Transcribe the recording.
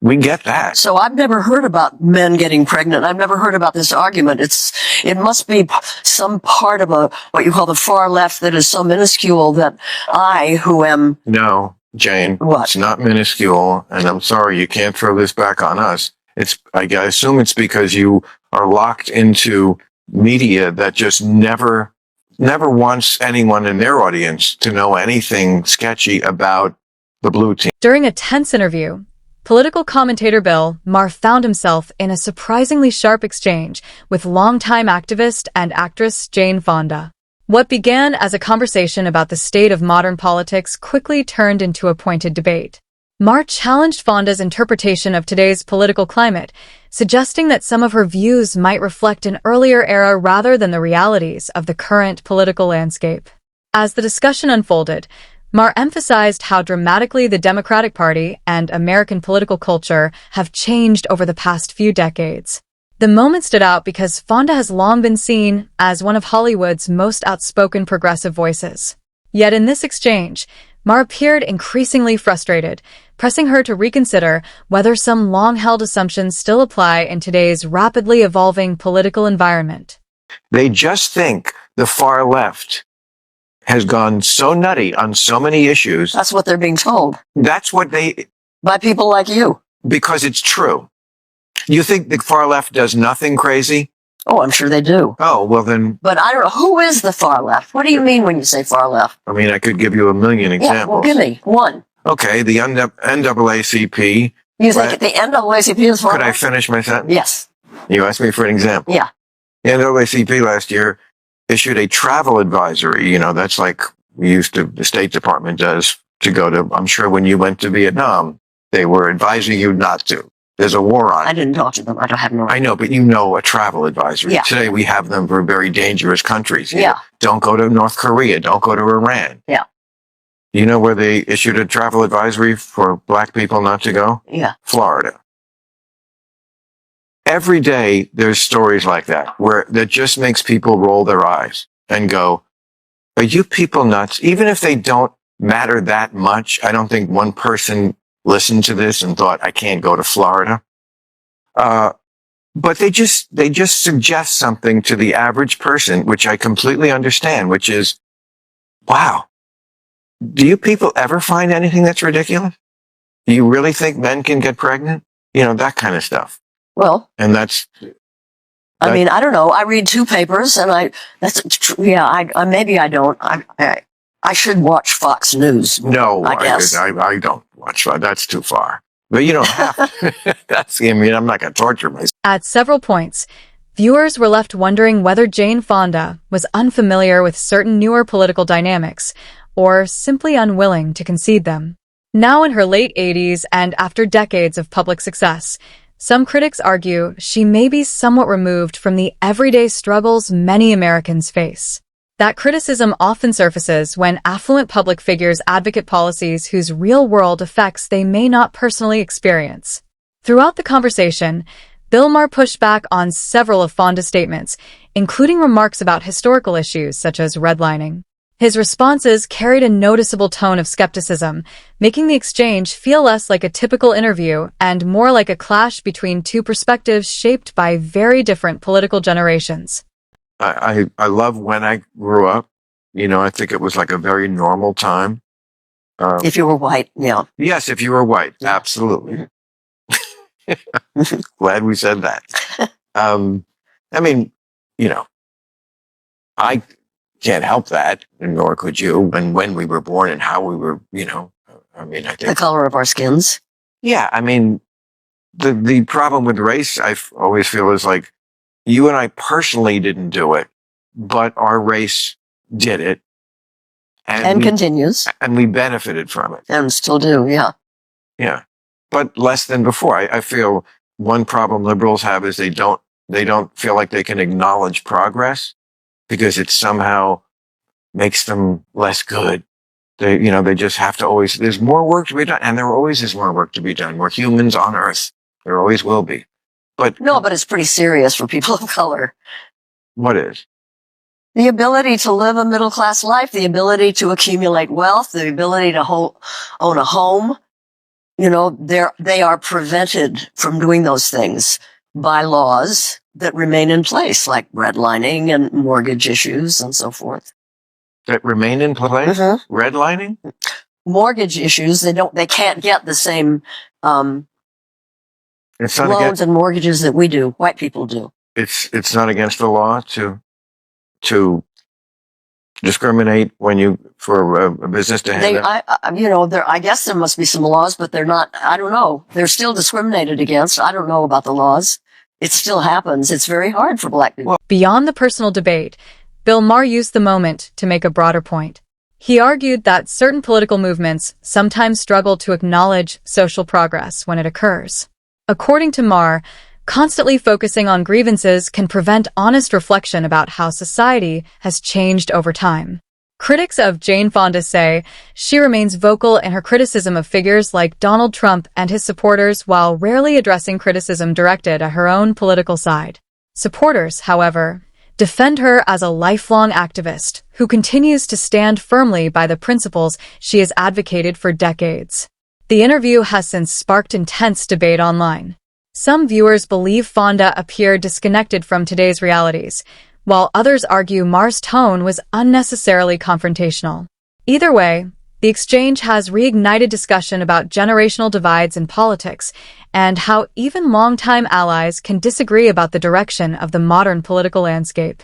We get that. So I've never heard about men getting pregnant. I've never heard about this argument. It must be some part of what you call the far left that is so minuscule that I, who am... No, Jane. What? It's not minuscule, and I'm sorry, you can't throw this back on us. I assume it's because you are locked into media that just never wants anyone in their audience to know anything sketchy about the blue team. During a tense interview, political commentator Maher found himself in a surprisingly sharp exchange with longtime activist and actress Fonda. What began as a conversation about the state of modern politics quickly turned into a pointed debate. Maher challenged Fonda's interpretation of today's political climate, suggesting that some of her views might reflect an earlier era rather than the realities of the current political landscape. As the discussion unfolded, Maher emphasized how dramatically the Democratic Party and American political culture have changed over the past few decades. The moment stood out because Fonda has long been seen as one of Hollywood's most outspoken progressive voices. Yet in this exchange, Maher appeared increasingly frustrated, pressing her to reconsider whether some long-held assumptions still apply in today's rapidly evolving political environment. They just think the far left has gone so nutty on so many issues. That's what they're being told. That's what by people like you. Because it's true. You think the far left does nothing crazy? Oh, I'm sure they do. Oh, well then... But I don't know. Who is the far left? What do you mean when you say far left? I mean, I could give you a million examples. Yeah, well, give me one. Okay, the NAACP. You think the NAACP is far left? Could I finish my sentence? Yes. You asked me for an example. Yeah. The NAACP last year issued a travel advisory. That's like the State Department does to go to, I'm sure when you went to Vietnam, they were advising you not to. There's a war on it. I didn't talk to them. I don't have no idea. I know, but a travel advisory. Yeah. Today we have them for very dangerous countries. Yeah. Don't go to North Korea. Don't go to Iran. Yeah. You know where they issued a travel advisory for black people not to go? Yeah. Florida. Every day there's stories like that that just makes people roll their eyes and go, are you people nuts? Even if they don't matter that much, I don't think one person listened to this and thought, I can't go to Florida. But they just suggest something to the average person, which I completely understand, which is, wow, do you people ever find anything that's ridiculous? Do you really think men can get pregnant? That kind of stuff. Well, and that's I mean, I don't know. I read two papers and maybe I don't. I should watch Fox News. No, I guess. I don't watch Fox. That's too far. But you don't have to. I'm not going to torture myself. At several points, viewers were left wondering whether Fonda was unfamiliar with certain newer political dynamics or simply unwilling to concede them. Now in her late 80s and after decades of public success, some critics argue she may be somewhat removed from the everyday struggles many Americans face. That criticism often surfaces when affluent public figures advocate policies whose real-world effects they may not personally experience. Throughout the conversation, Maher pushed back on several of Fonda's statements, including remarks about historical issues such as redlining. His responses carried a noticeable tone of skepticism, making the exchange feel less like a typical interview and more like a clash between two perspectives shaped by very different political generations. I love when I grew up. I think it was like a very normal time. If you were white, yeah. Yes, if you were white, absolutely. Glad we said that. I can't help that, nor could you, and when we were born and how we were, I think the color of our skins. Yeah, the problem with race, I always feel, is like you and I personally didn't do it, but our race did it, and continues, and we benefited from it, and still do. Yeah, yeah, but less than before. I feel one problem liberals have is they don't feel like they can acknowledge progress, because it somehow makes them less good. They just have to always, there's more work to be done, and there always is more work to be done. We're humans on Earth. There always will be. But it's pretty serious for people of color. What is? The ability to live a middle-class life, the ability to accumulate wealth, the ability to own a home. they are prevented from doing those things by laws that remain in place, like redlining and mortgage issues and so forth. That remain in place? Redlining? Mortgage issues, they can't get the same It's not loans and mortgages that we do, white people do. It's not against the law to discriminate for a business to have I guess there must be some laws, but they're not, I don't know. They're still discriminated against. I don't know about the laws. It still happens. It's very hard for black people. Beyond the personal debate, Bill Maher used the moment to make a broader point. He argued that certain political movements sometimes struggle to acknowledge social progress when it occurs. According to Maher, constantly focusing on grievances can prevent honest reflection about how society has changed over time. Critics of Jane Fonda say she remains vocal in her criticism of figures like Donald Trump and his supporters while rarely addressing criticism directed at her own political side. Supporters, however, defend her as a lifelong activist who continues to stand firmly by the principles she has advocated for decades. The interview has since sparked intense debate online. Some viewers believe Fonda appeared disconnected from today's realities, while others argue Maher's tone was unnecessarily confrontational. Either way, the exchange has reignited discussion about generational divides in politics and how even longtime allies can disagree about the direction of the modern political landscape.